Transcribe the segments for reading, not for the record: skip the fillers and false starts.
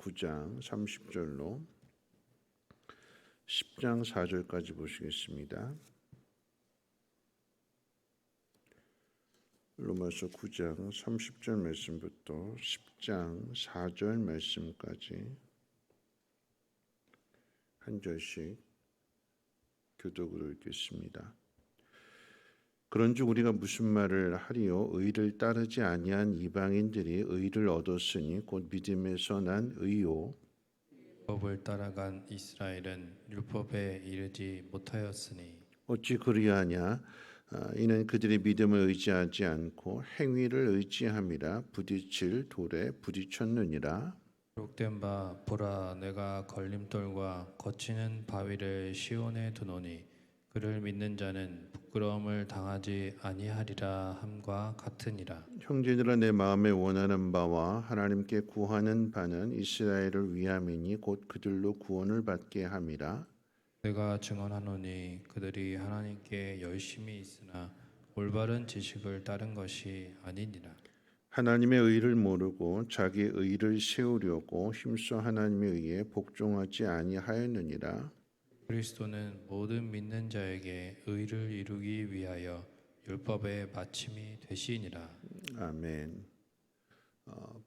9장 30절로 10장 4절까지 보시겠습니다. 로마서 9장 30절 말씀부터 10장 4절 말씀까지 한 절씩 교독으로 읽겠습니다. 그런즉 우리가 무슨 말을 하리요? 의를 따르지 아니한 이방인들이 의를 얻었으니 곧 믿음에서 난 의요. 율법을 따라간 이스라엘은 율법에 이르지 못하였으니 어찌 그리하냐? 이는 그들이 믿음을 의지하지 않고 행위를 의지함이라 부딪힐 돌에 부딪혔느니라. 기록된 바 보라 내가 걸림돌과 거치는 바위를 시온에 두노니 그를 믿는 자는 부끄러움을 당하지 아니하리라 함과 같으니라. 형제들아, 내 마음에 원하는 바와 하나님께 구하는 바는 이스라엘을 위함이니 곧 그들로 구원을 받게 함이라. 내가 증언하노니 그들이 하나님께 열심히 있으나 올바른 지식을 따른 것이 아니니라. 하나님의 의를 모르고 자기 의를 세우려고 힘써 하나님의 의에 복종하지 아니하였느니라. 그리스도는 모든 믿는 자에게 의를 이루기 위하여 율법의 마침이 되시니라. 아멘.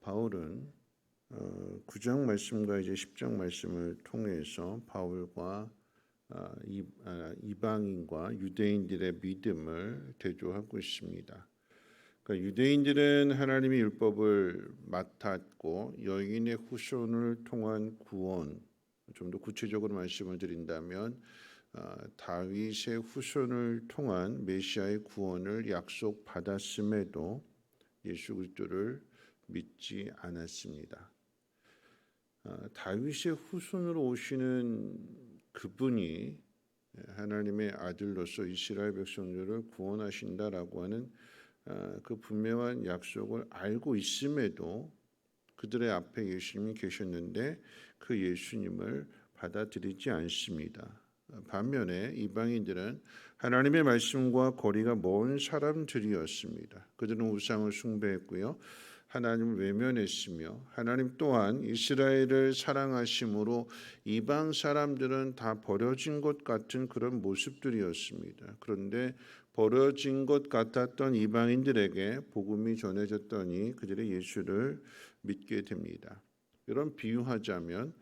바울은 9장 말씀과 이제 10장 말씀을 통해서 바울과 이방인과 유대인들의 믿음을 대조하고 있습니다. 그러니까 유대인들은 하나님의 율법을 맡았고 여인의 후손을 통한 구원, 좀 더 구체적으로 말씀을 드린다면 다윗의 후손을 통한 메시아의 구원을 약속받았음에도 예수 그리스도를 믿지 않았습니다. 다윗의 후손으로 오시는 그분이 하나님의 아들로서 이스라엘 백성들을 구원하신다라고 하는 그 분명한 약속을 알고 있음에도 그들의 앞에 예수님이 계셨는데 그 예수님을 받아들이지 않습니다. 반면에 이방인들은 하나님의 말씀과 거리가 먼 사람들이었습니다. 그들은 우상을 숭배했고요, 하나님을 외면했으며 하나님 또한 이스라엘을 사랑하심으로 이방 사람들은 다 버려진 것 같은 그런 모습들이었습니다. 그런데 버려진 것 같았던 이방인들에게 복음이 전해졌더니 그들의 예수를 믿게 됩니다. 이런 비유하자면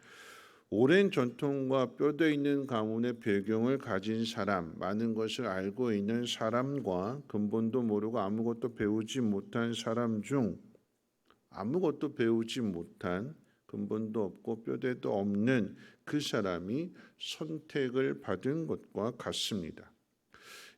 오랜 전통과 뼈대 있는 가문의 배경을 가진 사람, 많은 것을 알고 있는 사람과 근본도 모르고 아무것도 배우지 못한 사람 중 아무것도 배우지 못한 근본도 없고 뼈대도 없는 그 사람이 선택을 받은 것과 같습니다.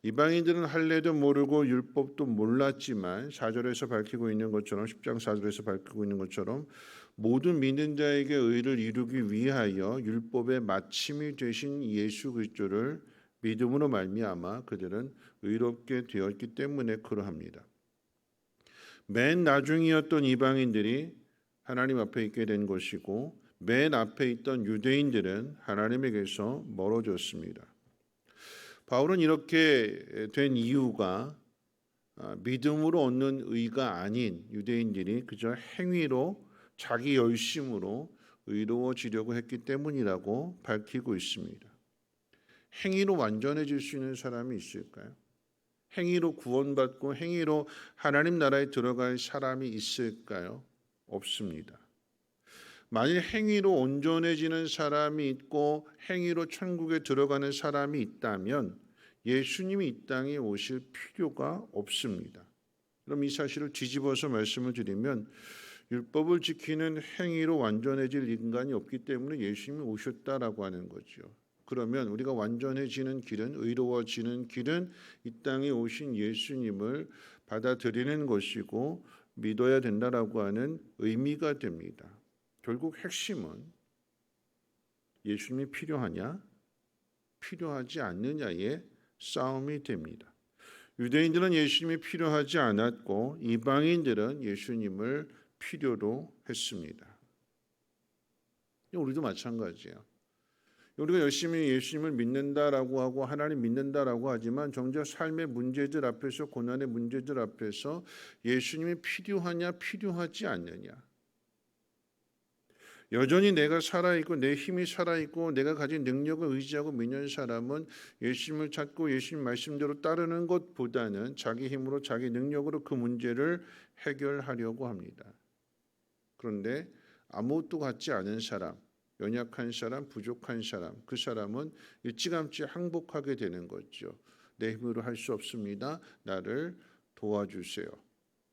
이방인들은 할례도 모르고 율법도 몰랐지만 4절에서 밝히고 있는 것처럼 10장 4절에서 밝히고 있는 것처럼 모든 믿는 자에게 의를 이루기 위하여 율법의 마침이 되신 예수 그리스도를 믿음으로 말미암아 그들은 의롭게 되었기 때문에 그러합니다. 맨 나중이었던 이방인들이 하나님 앞에 있게 된 것이고 맨 앞에 있던 유대인들은 하나님에게서 멀어졌습니다. 바울은 이렇게 된 이유가 믿음으로 얻는 의가 아닌 유대인들이 그저 행위로 자기 열심으로 의로워지려고 했기 때문이라고 밝히고 있습니다. 행위로 완전해질 수 있는 사람이 있을까요? 행위로 구원받고 행위로 하나님 나라에 들어갈 사람이 있을까요? 없습니다. 만일 행위로 온전해지는 사람이 있고 행위로 천국에 들어가는 사람이 있다면 예수님이 이 땅에 오실 필요가 없습니다. 그럼 이 사실을 뒤집어서 말씀을 드리면 율법을 지키는 행위로 완전해질 인간이 없기 때문에 예수님이 오셨다라고 하는 거죠. 그러면 우리가 완전해지는 길은, 의로워지는 길은 이 땅에 오신 예수님을 받아들이는 것이고 믿어야 된다라고 하는 의미가 됩니다. 결국 핵심은 예수님이 필요하냐, 필요하지 않느냐의 싸움이 됩니다. 유대인들은 예수님이 필요하지 않았고 이방인들은 예수님을 필요로 했습니다. 우리도 마찬가지예요. 우리가 열심히 예수님을 믿는다라고 하고 하나님 믿는다라고 하지만 정작 삶의 문제들 앞에서, 고난의 문제들 앞에서 예수님이 필요하냐 필요하지 않느냐, 여전히 내가 살아있고 내 힘이 살아있고 내가 가진 능력을 의지하고 믿는 사람은 예수님을 찾고 예수님 말씀대로 따르는 것보다는 자기 힘으로 자기 능력으로 그 문제를 해결하려고 합니다. 그런데 아무것도 갖지 않은 사람, 연약한 사람, 부족한 사람, 그 사람은 일찌감치 항복하게 되는 거죠. 내 힘으로 할 수 없습니다. 나를 도와주세요.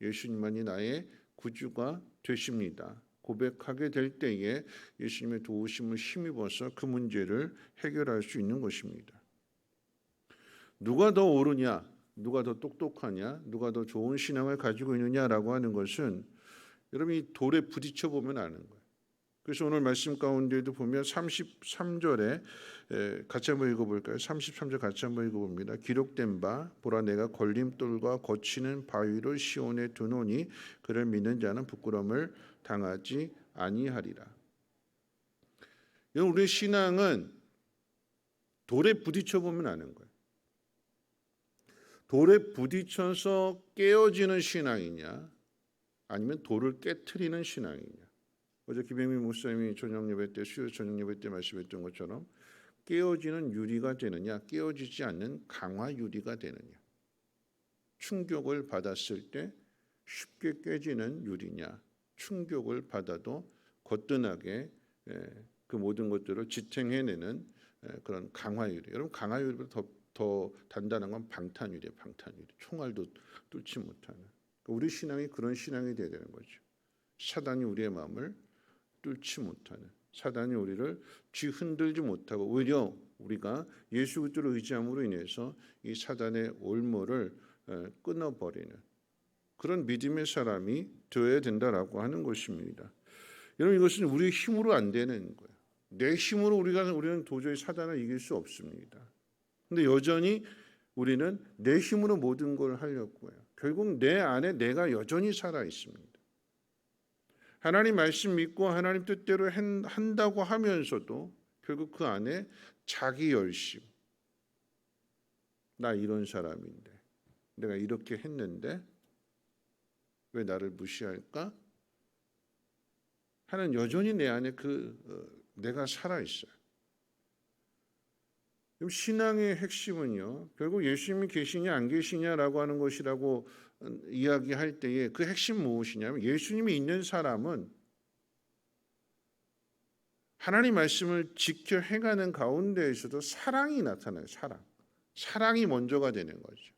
예수님만이 나의 구주가 되십니다. 고백하게 될 때에 예수님의 도우심을 힘입어서 그 문제를 해결할 수 있는 것입니다. 누가 더 옳으냐, 누가 더 똑똑하냐, 누가 더 좋은 신앙을 가지고 있느냐라고 하는 것은 여러분이 돌에 부딪혀 보면 아는 거예요. 그래서 오늘 말씀 가운데도 보면 33절에 같이 한번 읽어볼까요? 33절 같이 한번 읽어봅니다. 기록된 바 보라 내가 걸림돌과 거치는 바위를 시온에 두노니 그를 믿는 자는 부끄러움을 당하지 아니하리라. 우리의 신앙은 돌에 부딪혀 보면 아는 거예요. 돌에 부딪혀서 깨어지는 신앙이냐 아니면 돌을 깨트리는 신앙이냐. 어제 김영민 목사님이 저녁 예배 때 수요 저녁 예배 때 말씀했던 것처럼 깨어지는 유리가 되느냐 깨어지지 않는 강화 유리가 되느냐. 충격을 받았을 때 쉽게 깨지는 유리냐 충격을 받아도 거뜬하게 그 모든 것들을 지탱해내는 그런 강화 유리. 여러분 강화 유리보다 더 단단한 건 방탄 유리예요. 방탄 유리. 총알도 뚫지 못하는. 우리 신앙이 그런 신앙이 되어야 되는 거죠. 사단이 우리의 마음을 뚫지 못하는, 사단이 우리를 뒤흔들지 못하고 오히려 우리가 예수 그리스도를 의지함으로 인해서 이 사단의 올무를 끊어버리는 그런 믿음의 사람이 되어야 된다라고 하는 것입니다. 여러분 이것은 우리의 힘으로 안 되는 거예요. 내 힘으로 우리는 도저히 사단을 이길 수 없습니다. 그런데 여전히 우리는 내 힘으로 모든 걸 하려고 해요. 결국 내 안에 내가 여전히 살아 있습니다. 하나님 말씀 믿고 하나님 뜻대로 한다고 하면서도 결국 그 안에 자기 열심, 나 이런 사람인데 내가 이렇게 했는데 왜 나를 무시할까? 하는 여전히 내 안에 내가 살아 있어요. 신앙의 핵심은요, 결국 예수님이 계시냐 안 계시냐라고 하는 것이라고 이야기할 때에 그 핵심 무엇이냐면 예수님이 있는 사람은 하나님 말씀을 지켜 행하는 가운데에서도 사랑이 나타나요. 사랑이 먼저가 되는 거죠.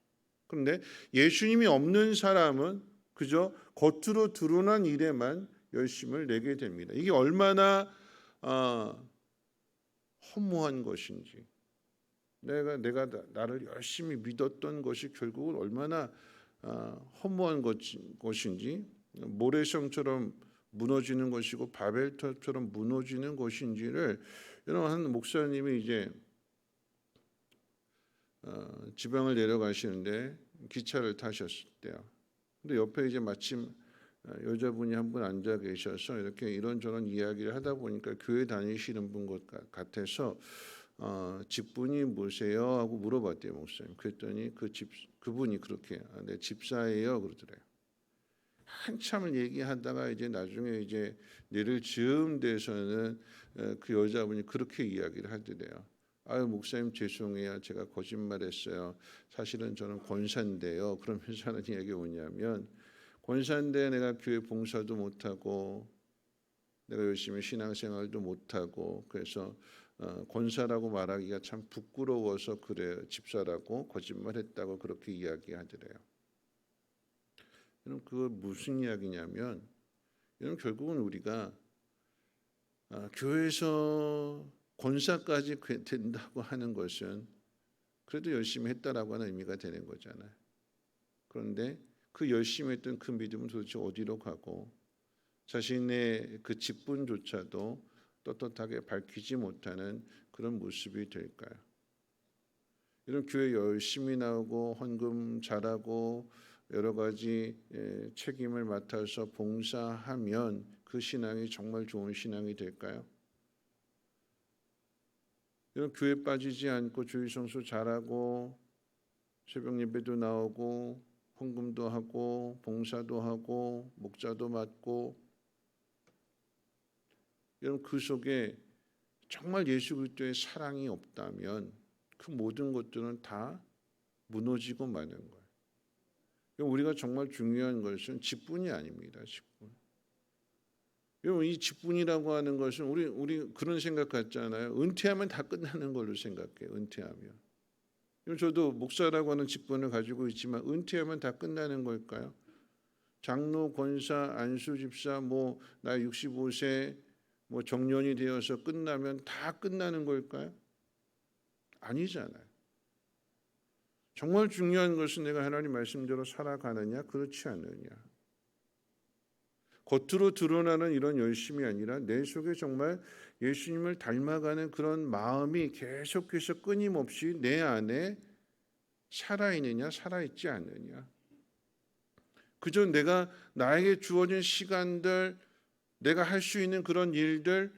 그런데 예수님이 없는 사람은 그저 겉으로 드러난 일에만 열심을 내게 됩니다. 이게 얼마나 허무한 것인지, 내가 나를 열심히 믿었던 것이 결국은 얼마나 허무한 것인지, 모래성처럼 무너지는 것이고 바벨탑처럼 무너지는 것인지를 여러분 한 목사님이 이제 지방을 내려가시는데 기차를 타셨을 때요. 근데 옆에 이제 마침 여자분이 한 분 앉아 계셔서 이렇게 이런저런 이야기를 하다 보니까 교회 다니시는 분 것 같아서 직분이 뭐세요? 하고 물어봤대요, 목사님. 그랬더니 그분이 그렇게 내 집사예요 그러더래요. 한참을 얘기하다가 이제 나중에 이제 뇌를 즈음 돼서는 그 여자분이 그렇게 이야기를 하더래요. 아유 목사님 죄송해요. 제가 거짓말했어요. 사실은 저는 권사인데요. 그러면서 하는 이야기가 뭐냐면 권사인데 내가 교회 봉사도 못하고 내가 열심히 신앙생활도 못하고 그래서 권사라고 말하기가 참 부끄러워서 그래요. 집사라고 거짓말했다고 그렇게 이야기하더래요. 여러분 그거 무슨 이야기냐면 여러분 결국은 우리가 교회에서 권사까지 된다고 하는 것은 그래도 열심히 했다라고 하는 의미가 되는 거잖아요. 그런데 그 열심히 했던 그 믿음은 도대체 어디로 가고 자신의 그 직분조차도 떳떳하게 밝히지 못하는 그런 모습이 될까요? 이런 교회 열심히 나오고 헌금 잘하고 여러 가지 책임을 맡아서 봉사하면 그 신앙이 정말 좋은 신앙이 될까요? 이런 교회 빠지지 않고 주일 성수 잘하고 새벽 예배도 나오고 헌금도 하고 봉사도 하고 목자도 맡고 여러분 그 속에 정말 예수 그리스도의 사랑이 없다면 그 모든 것들은 다 무너지고 마는 거예요. 우리가 정말 중요한 것은 직분이 아닙니다. 직분. 여러분 이 직분이라고 하는 것은 우리 그런 생각 같잖아요. 은퇴하면 다 끝나는 걸로 생각해요. 은퇴하면. 저도 목사라고 하는 직분을 가지고 있지만 은퇴하면 다 끝나는 걸까요? 장로, 권사, 안수 집사, 나 65세 정년이 되어서 끝나면 다 끝나는 걸까요? 아니잖아요. 정말 중요한 것은 내가 하나님 말씀대로 살아가느냐, 그렇지 않느냐. 겉으로 드러나는 이런 열심이 아니라 내 속에 정말 예수님을 닮아가는 그런 마음이 계속해서 끊임없이 내 안에 살아있느냐, 살아있지 않느냐. 그저 내가 나에게 주어진 시간들, 내가 할 수 있는 그런 일들,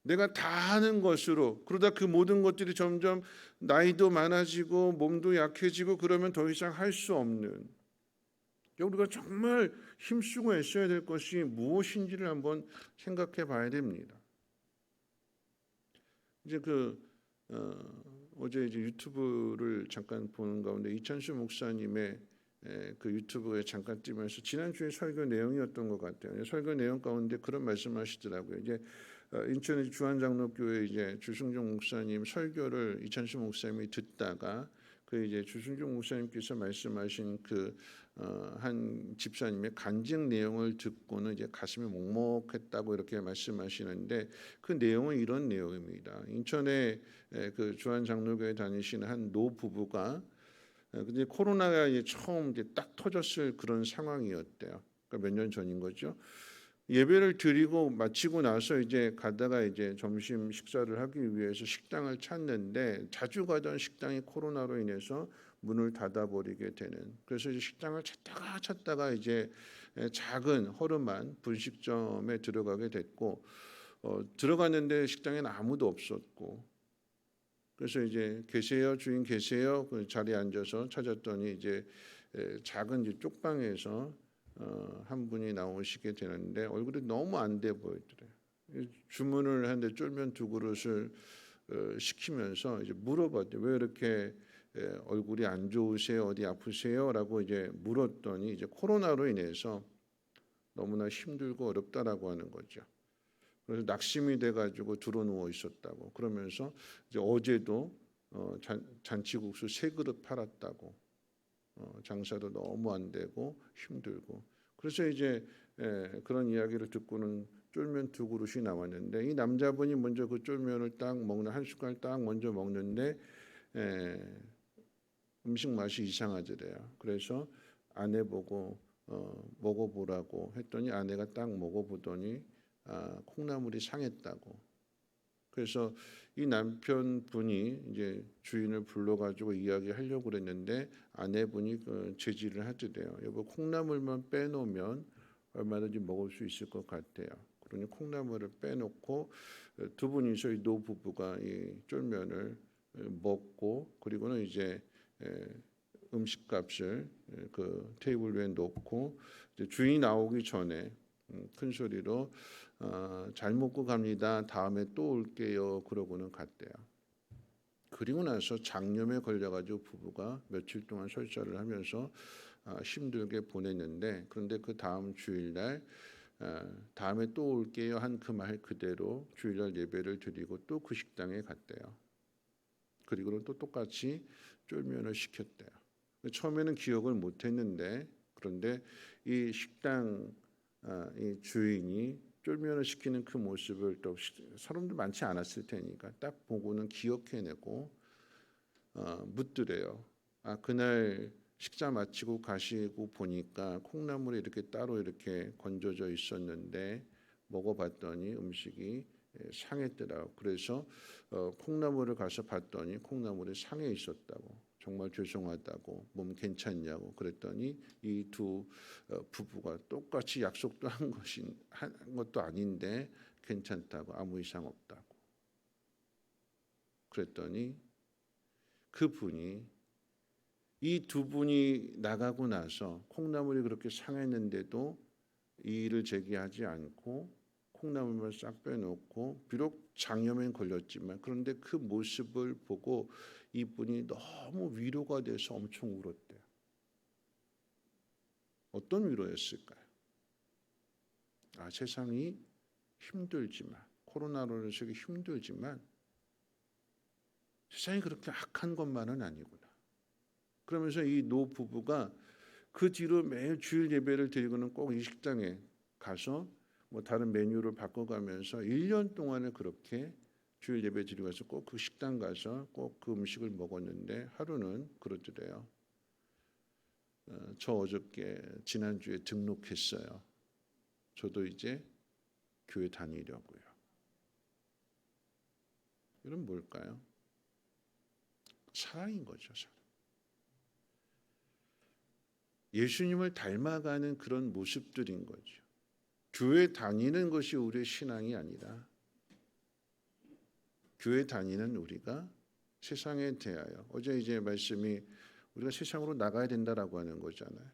내가 다 하는 것으로, 그러다 그 모든 것들이 점점 나이도 많아지고 몸도 약해지고 그러면 더 이상 할 수 없는, 우리가 정말 힘쓰고 애써야 될 것이 무엇인지를 한번 생각해 봐야 됩니다. 이제 어제 이제 유튜브를 잠깐 보는 가운데 이찬수 목사님의 그 유튜브에 잠깐 뜨면서 지난주에 설교 내용이었던 것 같아요. 설교 내용 가운데 그런 말씀하시더라고요. 이제 인천의 주한장로교회 이제 주승종 목사님 설교를 이찬수 목사님이 듣다가 그 이제 주승종 목사님께서 말씀하신 한 집사님의 간증 내용을 듣고는 이제 가슴이 먹먹했다고 이렇게 말씀하시는데 그 내용은 이런 내용입니다. 인천의 그 주한장로교회 다니시는 한 노 부부가 근데 코로나가 이제 처음 이제 딱 터졌을 그런 상황이었대요. 그러니까 몇 년 전인 거죠. 예배를 드리고 마치고 나서 이제 가다가 이제 점심 식사를 하기 위해서 식당을 찾는데 자주 가던 식당이 코로나로 인해서 문을 닫아버리게 되는. 그래서 이제 식당을 찾다가 이제 작은 허름한 분식점에 들어가게 됐고 들어갔는데 식당에는 아무도 없었고 그래서 이제 계세요 주인 계세요 그 자리에 앉아서 찾았더니 이제 작은 이제 쪽방에서 한 분이 나오시게 되는데 얼굴이 너무 안 돼 보이더래요. 주문을 하는데 쫄면 2그릇을 시키면서 이제 물어봤대요. 왜 이렇게 얼굴이 안 좋으세요? 어디 아프세요?라고 이제 물었더니 이제 코로나로 인해서 너무나 힘들고 어렵다라고 하는 거죠. 그래서 낙심이 돼가지고 들어 누워 있었다고. 그러면서 이제 어제도 잔치국수 3그릇 팔았다고. 장사도 너무 안 되고 힘들고. 그래서 이제 그런 이야기를 듣고는 쫄면 2그릇이 나왔는데 이 남자분이 먼저 그 쫄면을 딱 먹는 한 숟갈 딱 먼저 먹는데 음식 맛이 이상하더래요. 그래서 아내 보고 먹어보라고 했더니 아내가 딱 먹어보더니 콩나물이 상했다고. 그래서 이 남편분이 이제 주인을 불러가지고 이야기하려고 그랬는데 아내분이 제지를 하더래요. 여보 콩나물만 빼놓으면 얼마든지 먹을 수 있을 것 같아요. 그러니 콩나물을 빼놓고 두 분이서 이 노부부가 이 쫄면을 먹고 그리고는 이제 음식값을 그 테이블 위에 놓고 이제 주인이 나오기 전에 큰 소리로 잘 먹고 갑니다. 다음에 또 올게요. 그러고는 갔대요. 그리고 나서 장염에 걸려가지고 부부가 며칠 동안 설사를 하면서 힘들게 보냈는데 그런데 그 다음 주일날 다음에 또 올게요 한 그 말 그대로 주일날 예배를 드리고 또 그 식당에 갔대요. 그리고는 또 똑같이 쫄면을 시켰대요. 처음에는 기억을 못했는데 그런데 이 식당 이 주인이 쫄면을 시키는 그 모습을 또 사람들 많지 않았을 테니까 딱 보고는 기억해내고 묻더래요. 그날 식사 마치고 가시고 보니까 콩나물이 이렇게 따로 이렇게 건져져 있었는데 먹어봤더니 음식이 상했더라고. 그래서 콩나물을 가서 봤더니 콩나물이 상해 있었다고. 정말 죄송하다고. 몸 괜찮냐고 그랬더니 이 두 부부가 똑같이 약속도 한 것도 아닌데 괜찮다고 아무 이상 없다고. 그랬더니 그분이 이 두 분이 나가고 나서 콩나물이 그렇게 상했는데도 이의를 제기하지 않고 콩나물만 싹 빼놓고 비록 장염에 걸렸지만 그런데 그 모습을 보고 이분이 너무 위로가 돼서 엄청 울었대요. 어떤 위로였을까요? 세상이 힘들지만 코로나로 인해서 힘들지만 세상이 그렇게 악한 것만은 아니구나. 그러면서 이 노 부부가 그 뒤로 매일 주일 예배를 드리고는 꼭 이 식당에 가서 뭐 다른 메뉴를 바꿔가면서 1년 동안을 그렇게 주일 예배 드리고 가서 꼭 그 식당 가서 꼭 그 음식을 먹었는데 하루는 그러더래요. 저 어저께 지난주에 등록했어요. 저도 이제 교회 다니려고요. 이건 뭘까요? 사랑인 거죠. 사랑. 예수님을 닮아가는 그런 모습들인 거죠. 교회 다니는 것이 우리의 신앙이 아니라 교회 다니는 우리가 세상에 대하여 어제 이제 말씀이 우리가 세상으로 나가야 된다라고 하는 거잖아요.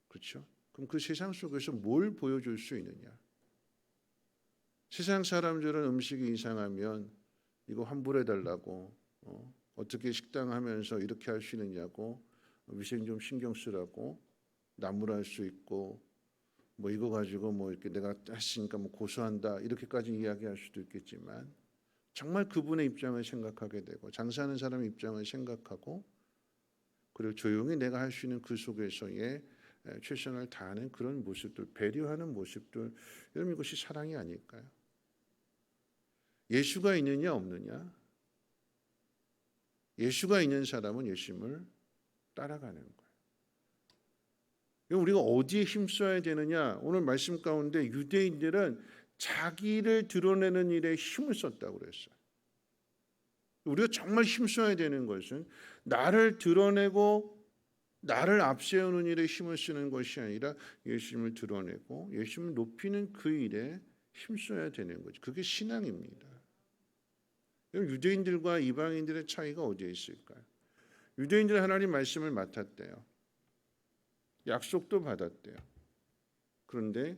그렇죠? 그럼 그 세상 속에서 뭘 보여줄 수 있느냐? 세상 사람들은 음식이 이상하면 이거 환불해달라고 어떻게 식당 하면서 이렇게 할 수 있느냐고 위생 좀 신경 쓰라고 나무랄 수 있고 뭐 이거 가지고 뭐 이렇게 내가 했으니까 뭐 고소한다 이렇게까지 이야기할 수도 있겠지만 정말 그분의 입장을 생각하게 되고 장사하는 사람의 입장을 생각하고 그리고 조용히 내가 할 수 있는 그 속에서의 최선을 다하는 그런 모습들, 배려하는 모습들, 여러분 이것이 사랑이 아닐까요? 예수가 있느냐 없느냐? 예수가 있는 사람은 예수님을 따라가는 거예요. 우리가 어디에 힘써야 되느냐? 오늘 말씀 가운데 유대인들은 자기를 드러내는 일에 힘을 썼다고 그랬어요. 우리가 정말 힘써야 되는 것은 나를 드러내고 나를 앞세우는 일에 힘을 쓰는 것이 아니라 예수님을 드러내고 예수님을 높이는 그 일에 힘써야 되는 거죠. 그게 신앙입니다. 유대인들과 이방인들의 차이가 어디에 있을까요? 유대인들은 하나님 말씀을 맡았대요. 약속도 받았대요. 그런데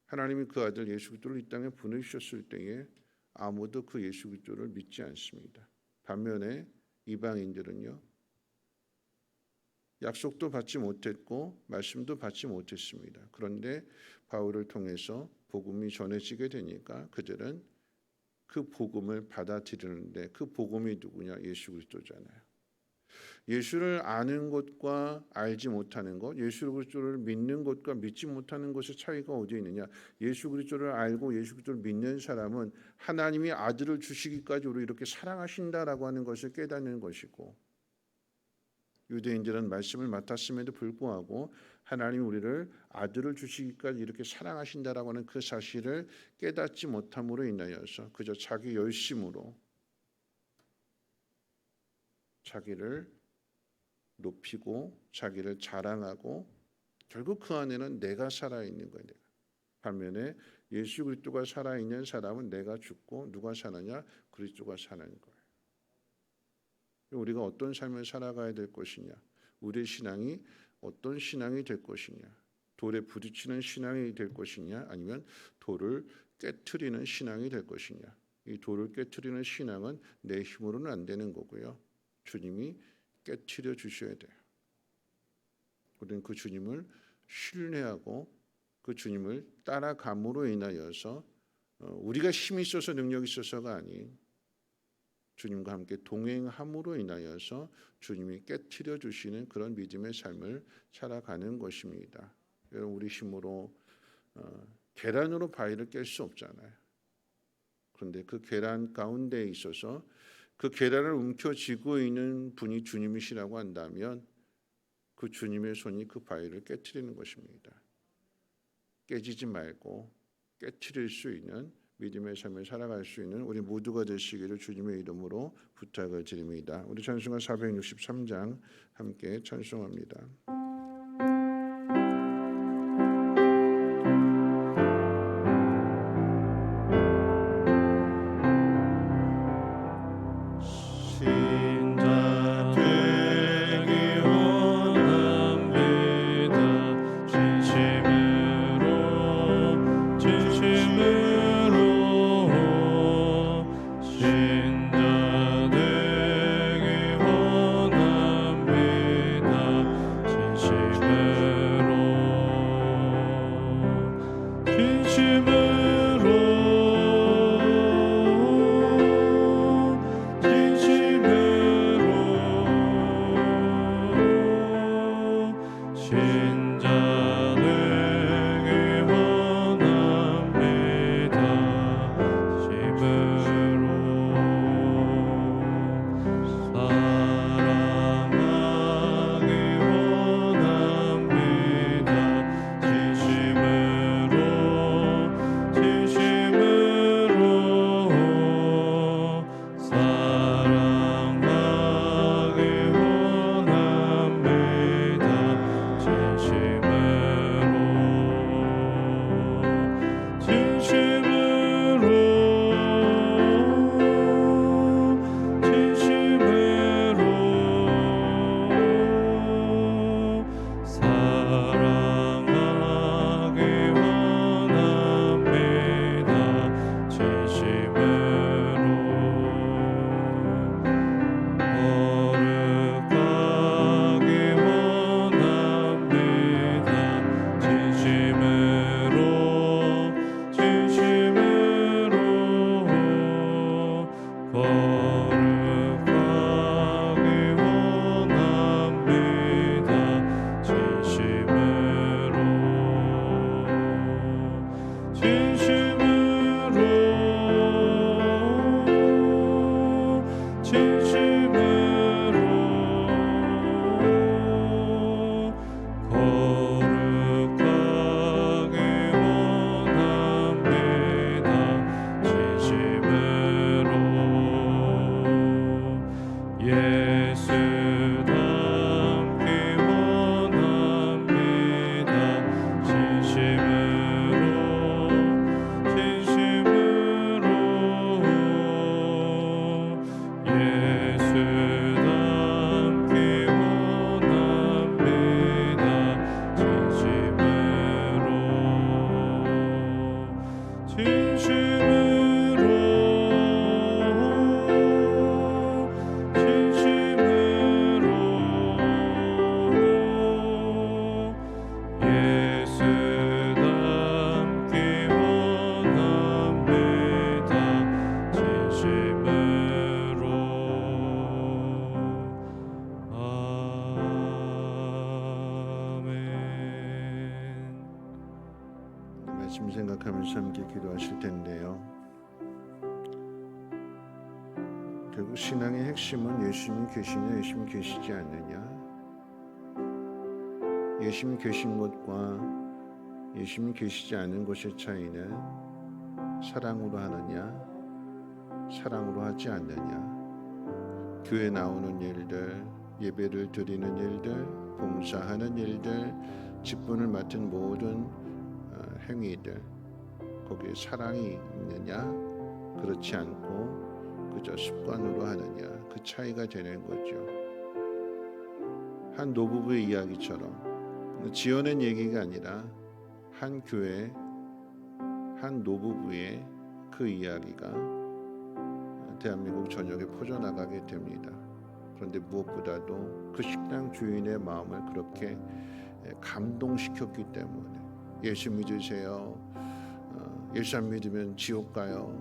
하나님이 그 아들 예수 그리스도를 이 땅에 보내주셨을 때에 아무도 그 예수 그리스도를 믿지 않습니다. 반면에 이방인들은요. 약속도 받지 못했고 말씀도 받지 못했습니다. 그런데 바울을 통해서 복음이 전해지게 되니까 그들은 그 복음을 받아들이는데 그 복음이 누구냐? 예수 그리스도잖아요. 예수를 아는 것과 알지 못하는 것, 예수 그리스도를 믿는 것과 믿지 못하는 것의 차이가 어디에 있느냐? 예수 그리스도를 알고 예수 그리스도를 믿는 사람은 하나님이 아들을 주시기까지 우리를 이렇게 사랑하신다라고 하는 것을 깨닫는 것이고 유대인들은 말씀을 맡았음에도 불구하고 하나님이 우리를 아들을 주시기까지 이렇게 사랑하신다라고 하는 그 사실을 깨닫지 못함으로 인하여서 그저 자기 열심으로 자기를 높이고 자기를 자랑하고 결국 그 안에는 내가 살아있는 거예요. 반면에 예수 그리스도가 살아있는 사람은 내가 죽고 누가 사느냐? 그리스도가 사는 거예요. 우리가 어떤 삶을 살아가야 될 것이냐? 우리의 신앙이 어떤 신앙이 될 것이냐? 돌에 부딪히는 신앙이 될 것이냐? 아니면 돌을 깨트리는 신앙이 될 것이냐? 이 돌을 깨트리는 신앙은 내 힘으로는 안 되는 거고요. 주님이 깨트려 주셔야 돼요. 우리는 그 주님을 신뢰하고 그 주님을 따라감으로 인하여서 우리가 힘이 있어서 능력이 있어서가 아닌 주님과 함께 동행함으로 인하여서 주님이 깨트려 주시는 그런 믿음의 삶을 살아가는 것입니다. 여러분 우리 힘으로 계란으로 바위를 깰 수 없잖아요. 그런데 그 계란 가운데에 있어서 그 계란을 움켜쥐고 있는 분이 주님이시라고 한다면 그 주님의 손이 그 바위를 깨트리는 것입니다. 깨지지 말고 깨트릴 수 있는 믿음의 삶을 살아갈 수 있는 우리 모두가 되시기를 주님의 이름으로 부탁을 드립니다. 우리 찬송가 463장 함께 찬송합니다. 진심으로 말씀 생각하면서 함께 기도하실 텐데요. 결국 신앙의 핵심은 예수님 계시냐 예수님 계시지 않느냐, 예수님 계신 것과 예수님 계시지 않은 것의 차이는 사랑으로 하느냐 사랑으로 하지 않느냐, 교회 나오는 일들, 예배를 드리는 일들, 봉사하는 일들, 직분을 맡은 모든 행위들, 거기에 사랑이 있느냐 그렇지 않고 그저 습관으로 하느냐, 그 차이가 되는 거죠. 한 노부부의 이야기처럼 지어낸 얘기가 아니라 한 교회 한 노부부의 그 이야기가 대한민국 전역에 퍼져나가게 됩니다. 그런데 무엇보다도 그 식당 주인의 마음을 그렇게 감동시켰기 때문에 예수 믿으세요, 예수 안 믿으면 지옥 가요,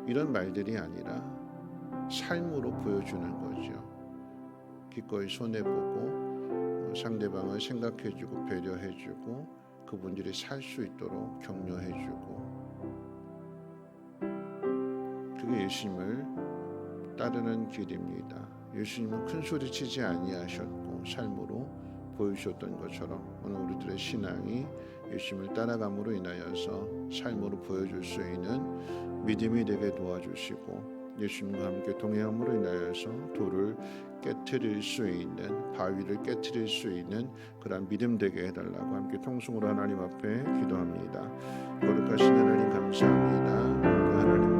이런 말들이 아니라 삶으로 보여주는 거죠. 기꺼이 손해보고 상대방을 생각해주고 배려해주고 그분들이 살 수 있도록 격려해주고, 그게 예수님을 따르는 길입니다. 예수님은 큰 소리치지 아니하셨고 삶으로 보여주셨던 것처럼 오늘 우리들의 신앙이 예수님을 따라감으로 인하여서 삶으로 보여줄 수 있는 믿음이 되게 도와주시고, 예수님과 함께 동행함으로 인하여서 돌을 깨트릴 수 있는, 바위를 깨트릴 수 있는 그런 믿음 되게 해달라고 함께 통성으로 하나님 앞에 기도합니다. 거룩하신 하나님 감사합니다. 그 하나님